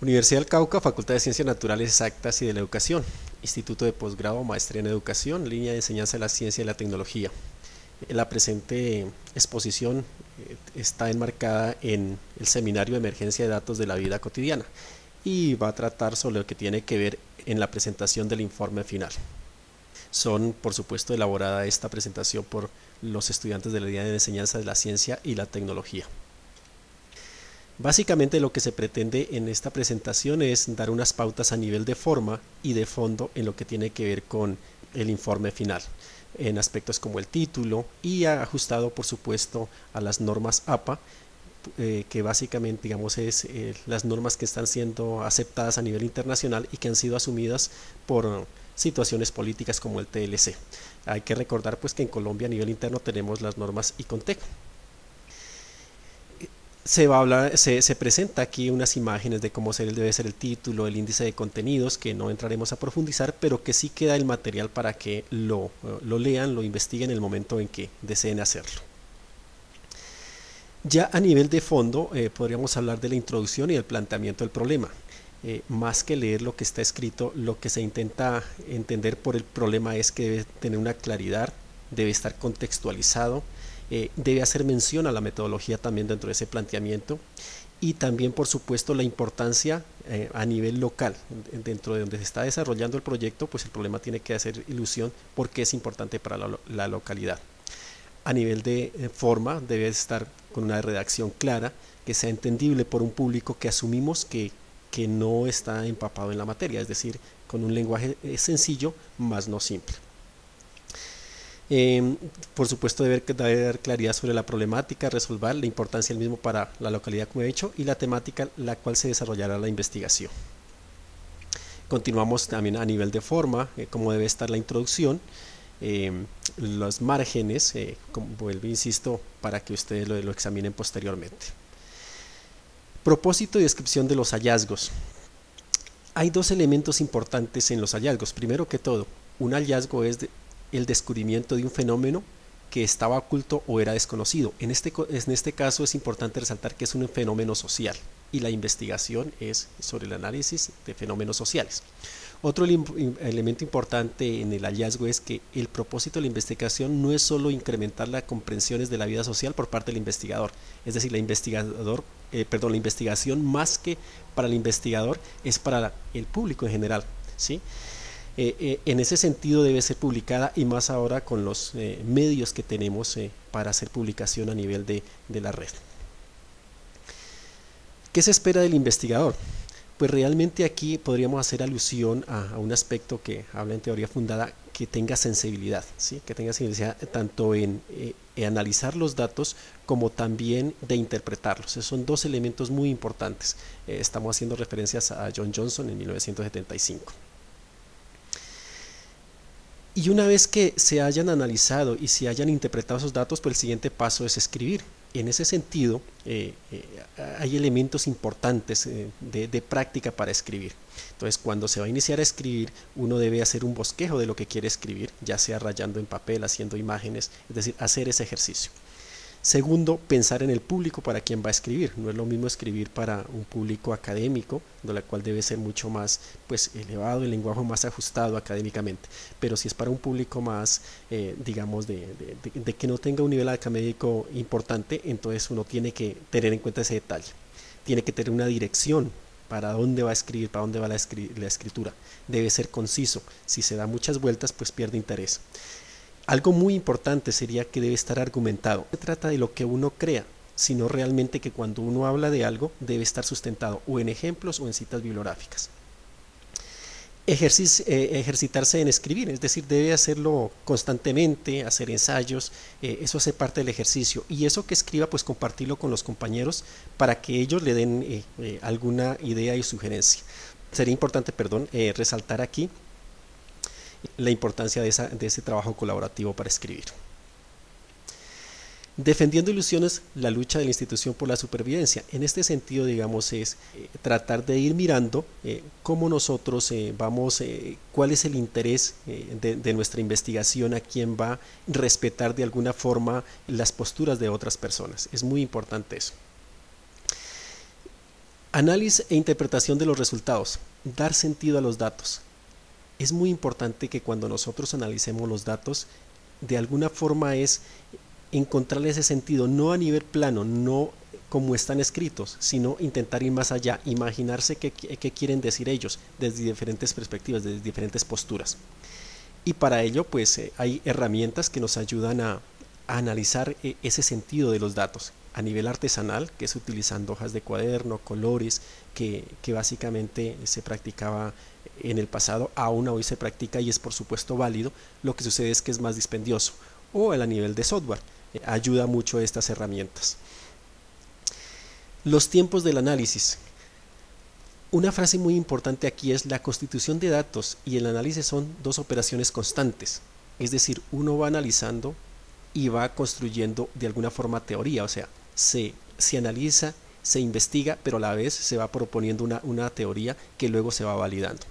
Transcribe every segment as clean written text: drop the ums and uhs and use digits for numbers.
Universidad del Cauca, Facultad de Ciencias Naturales Exactas y de la Educación, Instituto de Posgrado, Maestría en Educación, Línea de Enseñanza de la Ciencia y la Tecnología. La presente exposición está enmarcada en el Seminario de Emergencia de Datos de la Vida Cotidiana y va a tratar sobre lo que tiene que ver en la presentación del informe final. Son, por supuesto, elaborada esta presentación por los estudiantes de la línea de enseñanza de la ciencia y la tecnología. Básicamente lo que se pretende en esta presentación es dar unas pautas a nivel de forma y de fondo en lo que tiene que ver con el informe final, en aspectos como el título y ajustado por supuesto a las normas APA, que básicamente digamos es las normas que están siendo aceptadas a nivel internacional y que han sido asumidas por situaciones políticas como el TLC. Hay que recordar pues que en Colombia a nivel interno tenemos las normas ICONTEC. Se presenta aquí unas imágenes de cómo debe ser el título, el índice de contenidos, que no entraremos a profundizar, pero que sí queda el material para que lo lean, lo investiguen en el momento en que deseen hacerlo. Ya a nivel de fondo podríamos hablar de la introducción y el planteamiento del problema. Más que leer lo que está escrito, lo que se intenta entender por el problema es que debe tener una claridad, debe estar contextualizado, debe hacer mención a la metodología también dentro de ese planteamiento y también por supuesto la importancia a nivel local, dentro de donde se está desarrollando el proyecto, pues el problema tiene que hacer ilusión porque es importante para la localidad. A nivel de forma debe estar con una redacción clara, que sea entendible por un público que asumimos que no está empapado en la materia, es decir, con un lenguaje sencillo, más no simple. Por supuesto debe dar claridad sobre la problemática, resolver la importancia del mismo para la localidad como he dicho y la temática la cual se desarrollará la investigación. Continuamos también a nivel de forma, cómo debe estar la introducción, los márgenes, como vuelvo insisto, para que ustedes lo examinen posteriormente. Propósito y descripción de los hallazgos. Hay dos elementos importantes en los hallazgos. Primero que todo, un hallazgo es el descubrimiento de un fenómeno que estaba oculto o era desconocido. En este caso es importante resaltar que es un fenómeno social y la investigación es sobre el análisis de fenómenos sociales. Otro elemento importante en el hallazgo es que el propósito de la investigación no es solo incrementar las comprensiones de la vida social por parte del investigador, es decir, la investigación más que para el investigador es para el público en general, ¿sí? En ese sentido debe ser publicada y más ahora con los medios que tenemos para hacer publicación a nivel de la red. ¿Qué se espera del investigador? Pues realmente aquí podríamos hacer alusión a un aspecto que habla en teoría fundada, que tenga sensibilidad, ¿sí? Que tenga sensibilidad tanto en analizar los datos como también de interpretarlos. Esos son dos elementos muy importantes. Estamos haciendo referencias a John Johnson en 1975. Y una vez que se hayan analizado y se hayan interpretado esos datos, pues el siguiente paso es escribir. En ese sentido, hay elementos importantes de práctica para escribir. Entonces, cuando se va a iniciar a escribir, uno debe hacer un bosquejo de lo que quiere escribir, ya sea rayando en papel, haciendo imágenes, es decir, hacer ese ejercicio. Segundo, pensar en el público para quien va a escribir. No es lo mismo escribir para un público académico, de la cual debe ser mucho más pues, elevado, el lenguaje más ajustado académicamente. Pero si es para un público más, digamos, de que no tenga un nivel académico importante, entonces uno tiene que tener en cuenta ese detalle. Tiene que tener una dirección para dónde va a escribir, para dónde va la escritura. Debe ser conciso. Si se da muchas vueltas, pues pierde interés. Algo muy importante sería que debe estar argumentado. No se trata de lo que uno crea, sino realmente que cuando uno habla de algo debe estar sustentado o en ejemplos o en citas bibliográficas. Ejercitarse en escribir, es decir, debe hacerlo constantemente, hacer ensayos, eso hace parte del ejercicio y eso que escriba pues compartirlo con los compañeros para que ellos le den alguna idea y sugerencia. Sería importante, resaltar aquí la importancia de ese trabajo colaborativo para escribir. Defendiendo ilusiones, la lucha de la institución por la supervivencia. En este sentido, digamos, es tratar de ir mirando cómo nosotros cuál es el interés de nuestra investigación, a quién va a respetar de alguna forma las posturas de otras personas. Es muy importante eso. Análisis e interpretación de los resultados. Dar sentido a los datos. Es muy importante que cuando nosotros analicemos los datos, de alguna forma es encontrarle ese sentido, no a nivel plano, no como están escritos, sino intentar ir más allá, imaginarse qué quieren decir ellos desde diferentes perspectivas, desde diferentes posturas. Y para ello pues hay herramientas que nos ayudan a analizar ese sentido de los datos a nivel artesanal, que es utilizando hojas de cuaderno, colores, que básicamente se practicaba en el pasado, aún hoy se practica y es por supuesto válido. Lo que sucede es que es más dispendioso, o a nivel de software, ayuda mucho estas herramientas. Los tiempos del análisis. Una frase muy importante aquí es: la constitución de datos y el análisis son dos operaciones constantes, es decir, uno va analizando y va construyendo de alguna forma teoría, o sea, se analiza, se investiga, pero a la vez se va proponiendo una teoría que luego se va validando.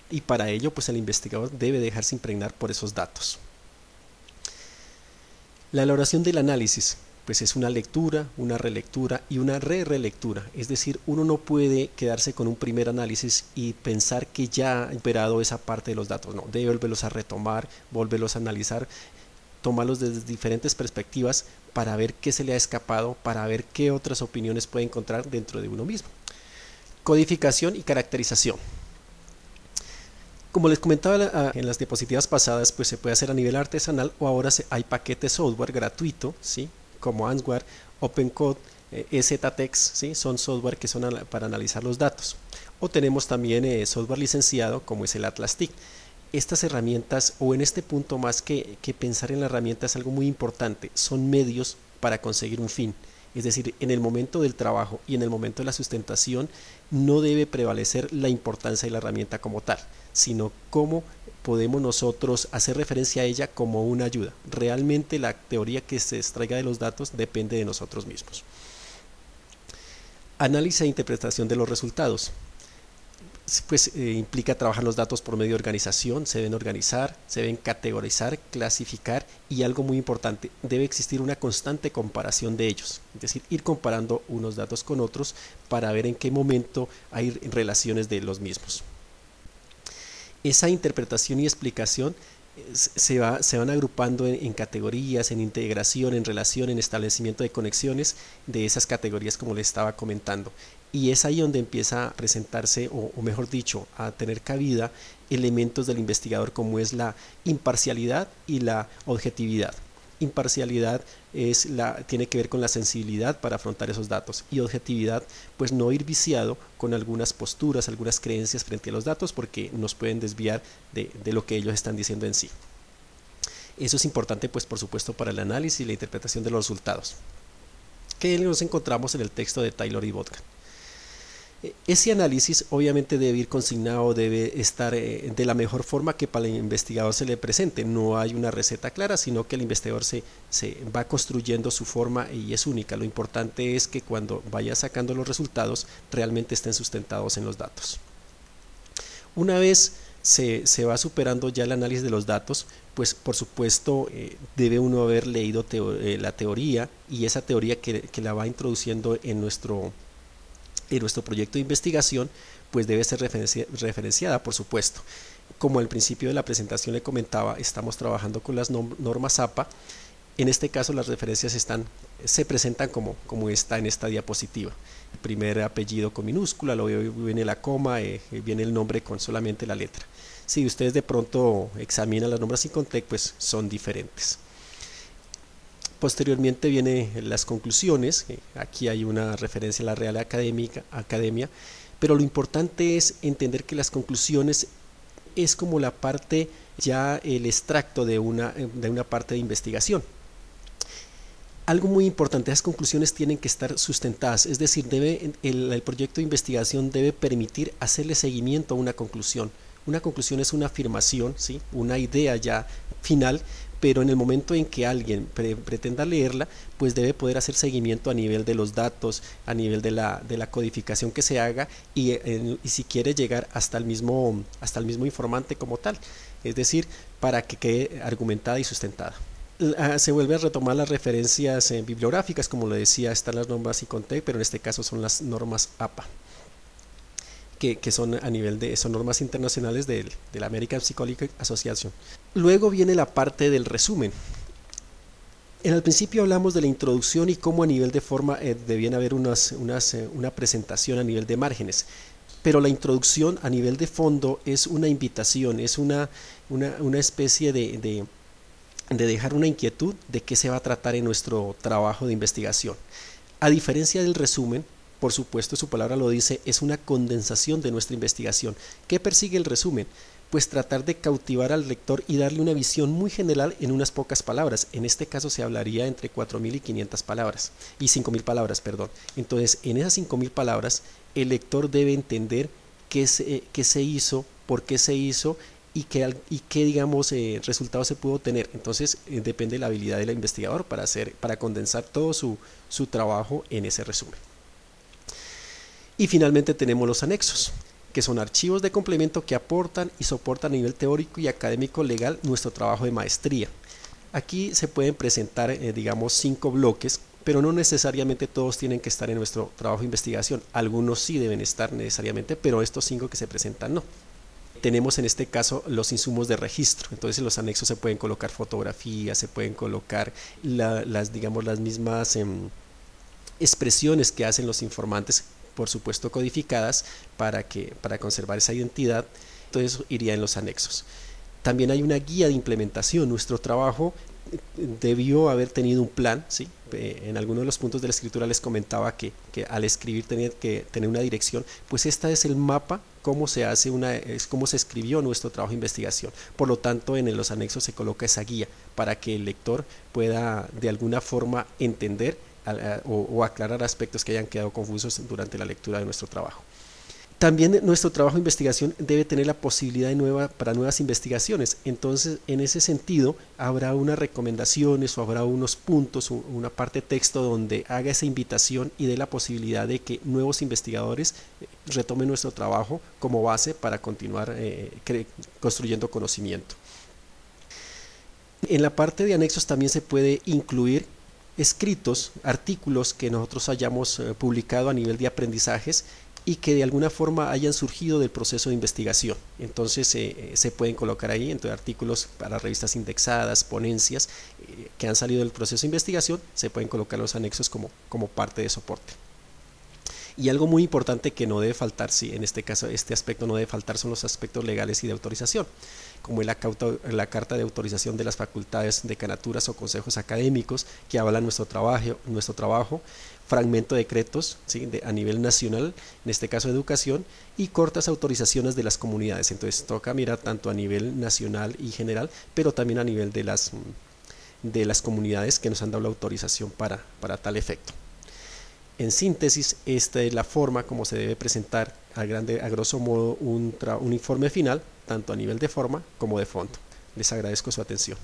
Y para ello, pues el investigador debe dejarse impregnar por esos datos. La elaboración del análisis, pues es una lectura, una relectura y una relectura, es decir, uno no puede quedarse con un primer análisis y pensar que ya ha superado esa parte de los datos, no, debe volverlos a retomar, volverlos a analizar, tomarlos desde diferentes perspectivas para ver qué se le ha escapado, para ver qué otras opiniones puede encontrar dentro de uno mismo. Codificación y caracterización. Como les comentaba en las diapositivas pasadas, pues se puede hacer a nivel artesanal, o ahora hay paquetes software gratuito, ¿sí? Como Answare, OpenCode, EZText, ¿sí? Son software que son para analizar los datos. O tenemos también software licenciado como es el Atlas TIC. Estas herramientas, o en este punto más que pensar en la herramienta, es algo muy importante, son medios para conseguir un fin. Es decir, en el momento del trabajo y en el momento de la sustentación no debe prevalecer la importancia de la herramienta como tal, sino cómo podemos nosotros hacer referencia a ella como una ayuda. Realmente la teoría que se extraiga de los datos depende de nosotros mismos. Análisis e interpretación de los resultados. Pues implica trabajar los datos por medio de organización, se deben organizar, se deben categorizar, clasificar, y algo muy importante, debe existir una constante comparación de ellos, es decir, ir comparando unos datos con otros para ver en qué momento hay relaciones de los mismos. Esa interpretación y explicación se van agrupando en categorías, en integración, en relación, en establecimiento de conexiones de esas categorías, como les estaba comentando. Y es ahí donde empieza a presentarse, o mejor dicho, a tener cabida elementos del investigador, como es la imparcialidad y la objetividad. Imparcialidad tiene que ver con la sensibilidad para afrontar esos datos, y objetividad, pues no ir viciado con algunas posturas, algunas creencias frente a los datos, porque nos pueden desviar de lo que ellos están diciendo en sí. Eso es importante, pues por supuesto, para el análisis y la interpretación de los resultados, que nos encontramos en el texto de Taylor y Botkin. Ese análisis obviamente debe ir consignado, debe estar de la mejor forma que para el investigador se le presente. No hay una receta clara, sino que el investigador se va construyendo su forma y es única. Lo importante es que cuando vaya sacando los resultados realmente estén sustentados en los datos. Una vez se va superando ya el análisis de los datos, pues por supuesto debe uno haber leído la teoría, y esa teoría que la va introduciendo en nuestro proyecto de investigación, pues debe ser referenciada, por supuesto. Como al principio de la presentación le comentaba, estamos trabajando con las normas APA. En este caso las referencias se presentan como está en esta diapositiva. El primer apellido con minúscula, luego viene la coma, viene el nombre con solamente la letra. Si ustedes de pronto examinan las normas Incontec, pues son diferentes. Posteriormente vienen las conclusiones. Aquí hay una referencia a la Real Academia, pero lo importante es entender que las conclusiones es como la parte, ya el extracto de una parte de investigación. Algo muy importante, las conclusiones tienen que estar sustentadas, es decir, el proyecto de investigación debe permitir hacerle seguimiento a una conclusión. Una conclusión es una afirmación, ¿sí? Una idea ya final, pero en el momento en que alguien pretenda leerla, pues debe poder hacer seguimiento a nivel de los datos, a nivel de la codificación que se haga, y si quiere llegar hasta el mismo informante como tal, es decir, para que quede argumentada y sustentada. Se vuelve a retomar las referencias bibliográficas, como le decía, están las normas ICONTEC, pero en este caso son las normas APA, que son a nivel son normas internacionales de la American Psychological Association. Luego viene la parte del resumen. En el principio hablamos de la introducción y cómo a nivel de forma debían haber una presentación a nivel de márgenes, pero la introducción a nivel de fondo es una invitación, es una especie de dejar una inquietud de qué se va a tratar en nuestro trabajo de investigación. A diferencia del resumen, por supuesto su palabra lo dice, es una condensación de nuestra investigación. ¿Qué persigue el resumen? Pues tratar de cautivar al lector y darle una visión muy general en unas pocas palabras. En este caso se hablaría entre 4.500 palabras y 5.000 palabras, perdón. Entonces, en esas 5.000 palabras, el lector debe entender qué se hizo, por qué se hizo y qué digamos, resultados se pudo obtener. Entonces, depende de la habilidad del investigador para condensar todo su trabajo en ese resumen. Y finalmente tenemos los anexos, que son archivos de complemento que aportan y soportan a nivel teórico y académico legal nuestro trabajo de maestría. Aquí se pueden presentar, digamos, 5 bloques, pero no necesariamente todos tienen que estar en nuestro trabajo de investigación. Algunos sí deben estar necesariamente, pero estos 5 que se presentan no. Tenemos en este caso los insumos de registro, entonces en los anexos se pueden colocar fotografías, se pueden colocar las mismas expresiones que hacen los informantes, por supuesto codificadas para conservar esa identidad. Entonces iría en los anexos. También hay una guía de implementación. Nuestro trabajo debió haber tenido un plan, ¿sí? En algunos de los puntos de la escritura les comentaba que al escribir tenía que tener una dirección, pues esta es el mapa, cómo se hace cómo se escribió nuestro trabajo de investigación. Por lo tanto, en los anexos se coloca esa guía para que el lector pueda de alguna forma entender o aclarar aspectos que hayan quedado confusos durante la lectura de nuestro trabajo. También nuestro trabajo de investigación debe tener la posibilidad para nuevas investigaciones. Entonces, en ese sentido, habrá unas recomendaciones o habrá unos puntos, una parte de texto donde haga esa invitación y dé la posibilidad de que nuevos investigadores retomen nuestro trabajo como base para continuar construyendo conocimiento. En la parte de anexos también se puede incluir escritos, artículos que nosotros hayamos publicado a nivel de aprendizajes y que de alguna forma hayan surgido del proceso de investigación. Entonces se pueden colocar ahí entre artículos para revistas indexadas, ponencias que han salido del proceso de investigación, se pueden colocar los anexos como parte de soporte. Y algo muy importante que no debe faltar, en este caso este aspecto no debe faltar, son los aspectos legales y de autorización, como la carta de autorización de las facultades, decanaturas o consejos académicos que avalan nuestro trabajo, fragmento de decretos, ¿sí? A nivel nacional, en este caso de educación, y cortas autorizaciones de las comunidades. Entonces toca mirar tanto a nivel nacional y general, pero también a nivel de las comunidades que nos han dado la autorización para tal efecto. En síntesis, esta es la forma como se debe presentar a grosso modo un informe final, tanto a nivel de forma como de fondo. Les agradezco su atención.